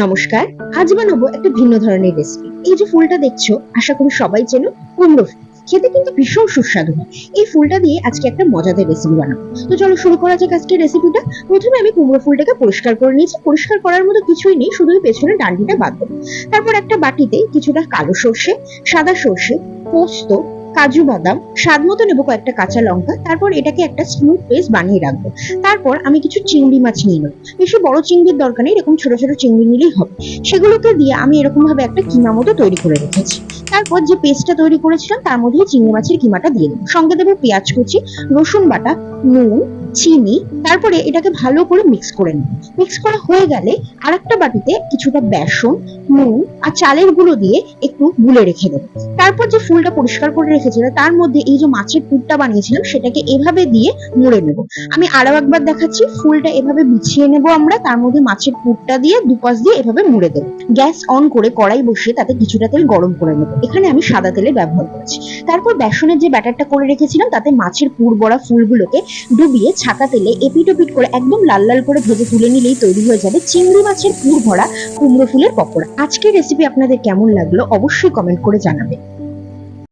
নমস্কার। আজ বানাবো একটা ভিন্ন ধরনের রেসিপি। এই যে ফুলটা দেখছো, আশা করি সবাই চেনো, কুমড়ো ফুল। খেতে কিন্তু ভীষণ সুস্বাদু হয়। এই ফুলটা দিয়ে আজকে একটা মজাদার রেসিপি বানাবো। তো চলো শুরু করা যাক আজকের রেসিপিটা। প্রথমে আমি কুমড়ো ফুলটাকে পরিষ্কার করে নিয়েছি। পরিষ্কার করার মতো কিছুই নেই, শুধু পেছনে ডান্ডিটা বাদ দেবো। তারপর একটা বাটিতে কিছুটা কালো সর্ষে, সাদা সর্ষে, পোস্ত, কাজু বাদাম, স্বাদ মতো নেবো কয়েকটা কাঁচা লঙ্কা। তারপর এটাকে একটা স্মুথ পেস্ট বানিয়ে রাখবো। তারপর আমি কিছু চিংড়ি মাছ নিয়ে নেবো। বেশি বড় চিংড়ির দরকার নেই, এরকম ছোট ছোট চিংড়ি নিলেই হবে। সেগুলোকে দিয়ে আমি এরকম ভাবে একটা কিমা মতো তৈরি করে রেখেছি। তারপর যে পেস্টটা তৈরি করেছিলাম তার মধ্যে চিংড়ি মাছের কিমাটা দিয়ে দেবো। সঙ্গে দেবো পেঁয়াজ কুচি, রসুন বাটা, নুন, চিনি। তারপরে এটাকে ভালো করে মিক্স করে নেব। মিক্স করা হয়ে গেলে আরেকটা বাটিতে কিছুটা বেসন, নুন আর চালের গুঁড়ো দিয়ে একটু গুলে রেখে দেবো। তারপর যে ফুলটা পরিষ্কার করে রেখেছিলাম তার মধ্যে এই যে মাছের পুরটা বানিয়েছিলাম সেটাকে এভাবে দিয়ে মুড়ে নেব। আমি আরো একবার দেখাচ্ছি, ফুলটা এভাবে বিছিয়ে নেব আমরা, তার মধ্যে মাছের পুরটা দিয়ে দুপাশ দিয়ে এভাবে মুড়ে দেবো। গ্যাস অন করে কড়াই বসিয়ে তাতে কিছুটা তেল গরম করে নেব। এখানে আমি সাদা তেলে ব্যবহার করেছি। তারপর বেসনের যে ব্যাটারটা করে রেখেছিলাম তাতে মাছের পুর বড়া ফুলগুলোকে ডুবিয়ে ছাকা তেলে এপিট ওপিট করে একদম লাল লাল করে ভেজে তুলে নিলেই তৈরি হয়ে যাবে চিংড়ি মাছের পুর ভরা কুমড়ো ফুলের পকোড়া। আজকের রেসিপি আপনাদের কেমন লাগলো অবশ্যই কমেন্ট করে জানাবেন।